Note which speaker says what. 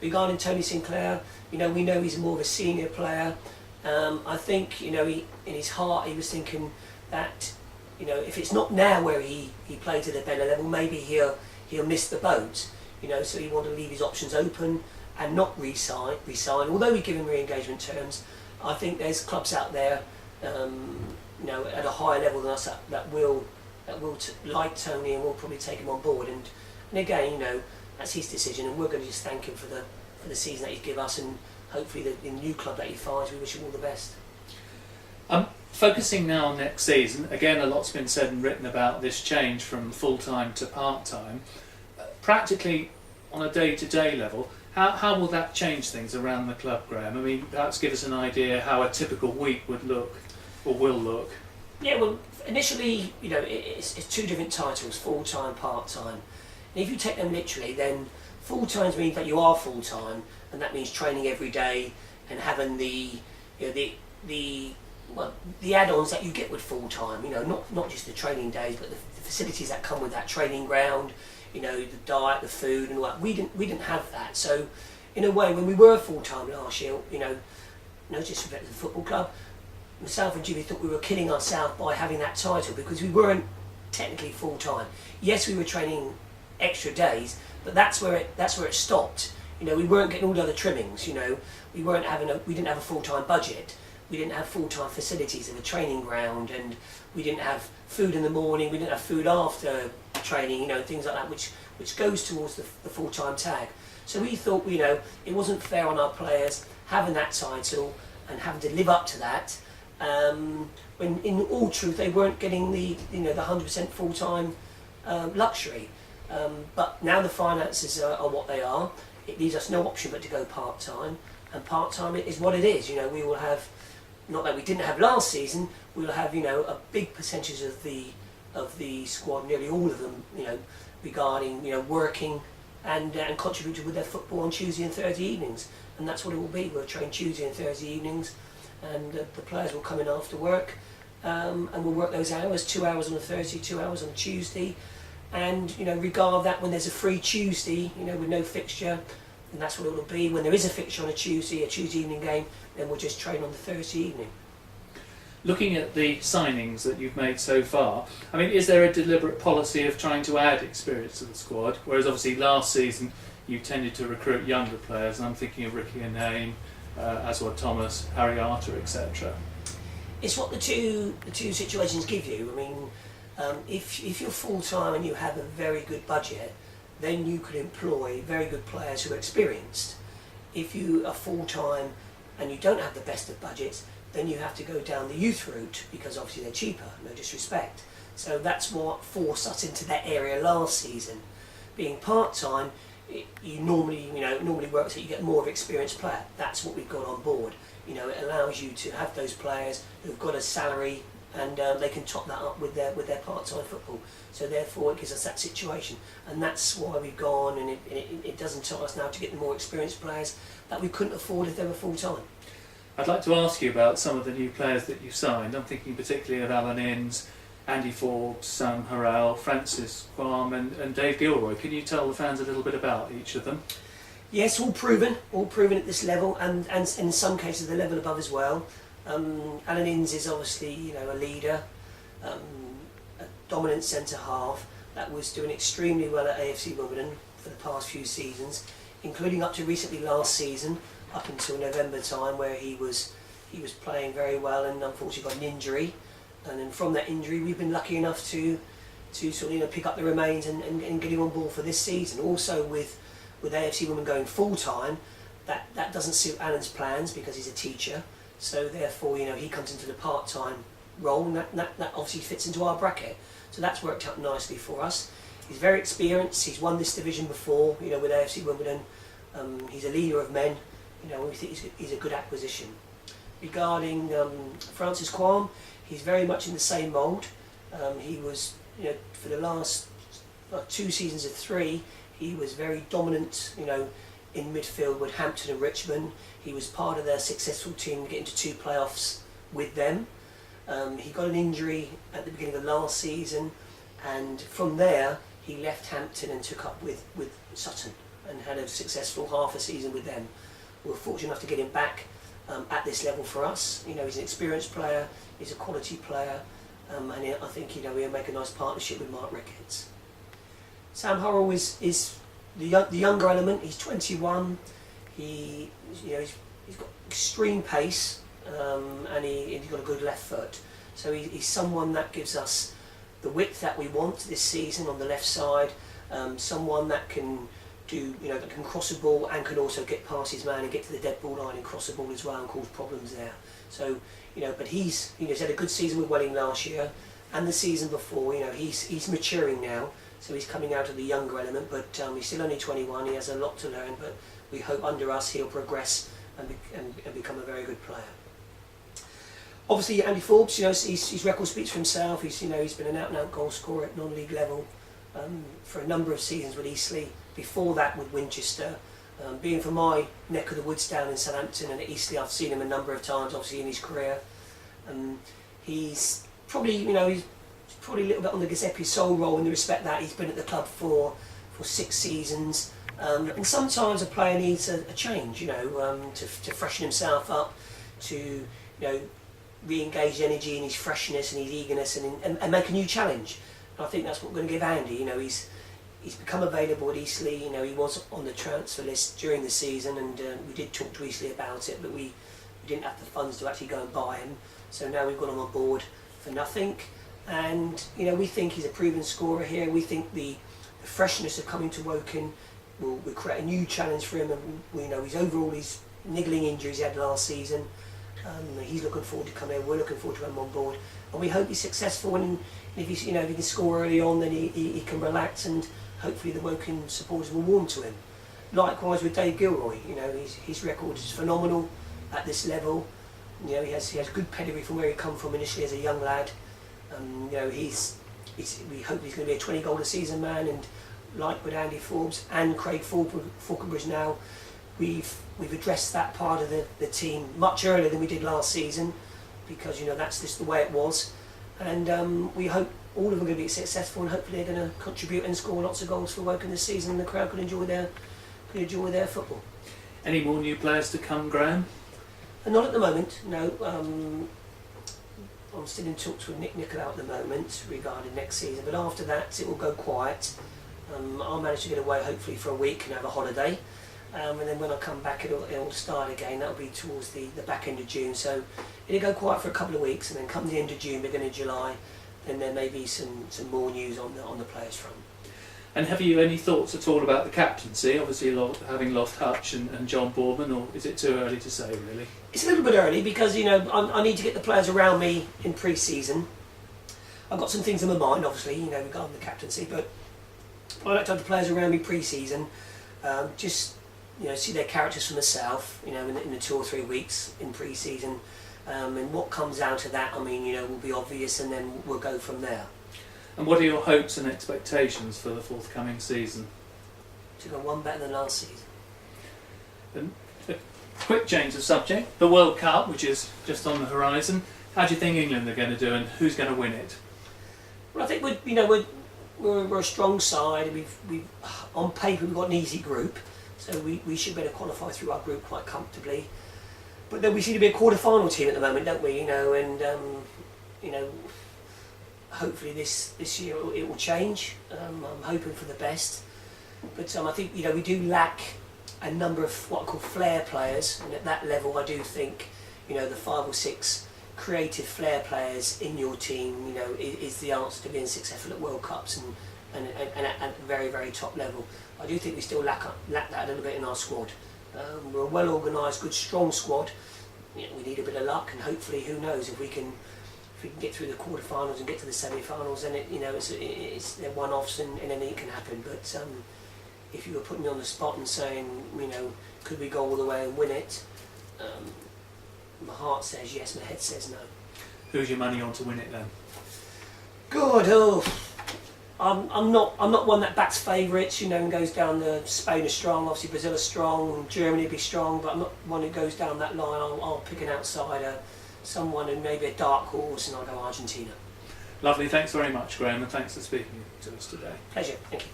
Speaker 1: Regarding Tony Sinclair, we know he's more of a senior player. I think, he, in his heart, he was thinking that, if it's not now where he plays at a better level, maybe he'll miss the boat. So he wanted to leave his options open and not re-sign. Although we give him re-engagement terms, I think there's clubs out there, at a higher level than us that will like Tony and will probably take him on board. And again, that's his decision, and we're going to just thank him for the season that he's given us, and hopefully the new club that he finds, we wish him all the best.
Speaker 2: Focusing now on next season, again a lot's been said and written about this change from full-time to part-time. Practically on a day-to-day level, how will that change things around the club, Graham? I mean, perhaps give us an idea how a typical week would look, or will look.
Speaker 1: Yeah, well, initially, it's two different titles, full-time, part-time. And if you take them literally, then full-time means that you are full-time, and that means training every day and having the add-ons that you get with full-time. Not just the training days, but the facilities that come with that, training ground, the diet, the food, and all that. We didn't have that. So, in a way, when we were full-time last year, no disrespect to the football club, myself and Jimmy thought we were killing ourselves by having that title because we weren't technically full-time. Yes, we were training extra days, but that's where it stopped. We weren't getting all the other trimmings. We didn't have a full-time budget. We didn't have full-time facilities in the training ground, and we didn't have food in the morning. We didn't have food after training. Things like that, which goes towards the full-time tag. So we thought, it wasn't fair on our players having that title and having to live up to that. When in all truth they weren't getting the 100% full-time luxury. But now the finances are what they are. It leaves us no option but to go part-time, and part-time is what it is. We will have, not that we didn't have last season, we will have a big percentage of the squad, nearly all of them, regarding working and contributing with their football on Tuesday and Thursday evenings, and that's what it will be. We'll train Tuesday and Thursday evenings, and the players will come in after work, and we'll work those hours, 2 hours on a Thursday, 2 hours on a Tuesday. And regard that when there's a free Tuesday, with no fixture, and that's what it will be. When there is a fixture on a Tuesday evening game, then we'll just train on the Thursday evening.
Speaker 2: Looking at the signings that you've made so far, I mean, is there a deliberate policy of trying to add experience to the squad? Whereas obviously last season you tended to recruit younger players, and I'm thinking of Ricky Anane, Aswad Thomas, Harry Arter, etc.
Speaker 1: It's what the two situations give you. I mean, if you're full-time and you have a very good budget, then you could employ very good players who are experienced. If you are full-time and you don't have the best of budgets, then you have to go down the youth route because obviously they're cheaper, no disrespect. So that's what forced us into that area last season. Being part-time, you normally works that you get more of an experienced player. That's what we've got on board. It allows you to have those players who've got a salary, and they can top that up with their part-time football. So therefore it gives us that situation, and that's why we've gone, and it doesn't tell us now to get the more experienced players that we couldn't afford if they were full-time.
Speaker 2: I'd like to ask you about some of the new players that you've signed. I'm thinking particularly of Alan Inns, Andy Forbes, Sam Harrell, Francis Quam and Dave Gilroy. Can you tell the fans a little bit about each of them?
Speaker 1: Yes, all proven at this level, and in some cases the level above as well. Alan Inns is obviously a leader, a dominant centre half that was doing extremely well at AFC Wimbledon for the past few seasons, including up to recently last season, up until November time, where he was playing very well and unfortunately got an injury, and then from that injury we've been lucky enough to sort of pick up the remains and get him on board for this season. Also with AFC Wimbledon going full time, that doesn't suit Alan's plans because he's a teacher. So therefore, he comes into the part-time role, and that obviously fits into our bracket. So that's worked out nicely for us. He's very experienced. He's won this division before, with AFC Wimbledon. He's a leader of men. We think he's a good acquisition. Regarding Francis Quam, he's very much in the same mould. He was, for the last 2 seasons of 3, he was very dominant, in midfield with Hampton and Richmond. He was part of their successful team to get into 2 playoffs with them. He got an injury at the beginning of last season, and from there he left Hampton and took up with Sutton. and had a successful half a season with them. We were fortunate enough to get him back at this level for us. You know, he's an experienced player, he's a quality player, and I think, you know, we'll make a nice partnership with Mark Ricketts. Sam Hurrell is the younger element. He's 21. He's got extreme pace, and he's got a good left foot. So he's someone that gives us the width that we want this season on the left side. Someone that can that can cross a ball and can also get past his man and get to the dead ball line and cross the ball as well and cause problems there. So, but he's had a good season with Welling last year and the season before. He's maturing now, so he's coming out of the younger element, but he's still only 21. He has a lot to learn, but we hope under us he'll progress and become a very good player. Obviously, Andy Forbes, his record speaks for himself. He's been an out-and-out goal scorer at non-league level for a number of seasons with Eastleigh. Before that, with Winchester. Being from my neck of the woods down in Southampton and at Eastleigh, I've seen him a number of times, obviously in his career. He's probably, he's probably a little bit on the Giuseppe Sol role in the respect that he's been at the club for 6 seasons. And sometimes a player needs a change, to freshen himself up, to re-engage energy in his freshness and his eagerness and make a new challenge. And I think that's what we're going to give Andy. He's become available at Eastleigh. He was on the transfer list during the season, and we did talk to Eastleigh about it, but we didn't have the funds to actually go and buy him. So now we've got him on board for nothing. And we think he's a proven scorer here. We think the freshness of coming to Woking will create a new challenge for him. And we know his niggling injuries he had last season. He's looking forward to coming in. We're looking forward to him on board, and we hope he's successful. And if he can score early on, then he can relax, and hopefully the Woking supporters will warm to him. Likewise with Dave Gilroy, his record is phenomenal at this level. He has good pedigree from where he come from initially as a young lad. We hope he's going to be a 20-goal a season man, and like with Andy Forbes and Craig Falconbridge now, we've addressed that part of the team much earlier than we did last season, because that's just the way it was. And we hope all of them are going to be successful, and hopefully they're going to contribute and score lots of goals for Woking this season, and the crowd can enjoy their football.
Speaker 2: Any more new players to come, Graham?
Speaker 1: Not at the moment, no. I'm still in talks with Nick Nicolau at the moment regarding next season, but after that it will go quiet. I'll manage to get away hopefully for a week and have a holiday, and then when I come back it'll start again. That'll be towards the back end of June, so it'll go quiet for a couple of weeks, and then come the end of June, beginning of July, then there may be some more news on the players front.
Speaker 2: And have you any thoughts at all about the captaincy? Obviously having lost Hutch and John Boardman, or is it too early to say really? It's
Speaker 1: a little bit early because I need to get the players around me in pre-season. I've got some things in my mind obviously, regarding the captaincy, but I like to have the players around me pre-season, just see their characters for myself, in the 2 or 3 weeks in pre-season, and what comes out of that, will be obvious, and then we'll go from there.
Speaker 2: And what are your hopes and expectations for the forthcoming season?
Speaker 1: To go one better than last season.
Speaker 2: And a quick change of subject, the World Cup, which is just on the horizon. How do you think England are going to do, and who's going to win it?
Speaker 1: Well, I think we're a strong side, and we've on paper we've got an easy group, so we should be able to qualify through our group quite comfortably. But then we seem to be a quarter-final team at the moment, don't we? Hopefully this year it will change. I'm hoping for the best, but I think we do lack a number of what I call flair players, and at that level I do think the 5 or 6 creative flair players in your team is the answer to being successful at World Cups and at very, very top level. I do think we still lack that a little bit in our squad. We're a well organised, good, strong squad. We need a bit of luck, and hopefully, who knows, if we can get through the quarterfinals and get to the semi-finals, then they're one-offs and anything can happen. But if you were putting me on the spot and saying, could we go all the way and win it? My heart says yes, my head says no.
Speaker 2: Who's your money on to win it then?
Speaker 1: God, I'm not one that backs favourites, and goes down the Spain are strong, obviously Brazil are strong, and Germany will be strong, but I'm not one who goes down that line. I'll pick an outsider, someone who maybe a dark horse, and I'll go Argentina.
Speaker 2: Lovely, thanks very much, Graham, and thanks for speaking to us today.
Speaker 1: Pleasure, thank you.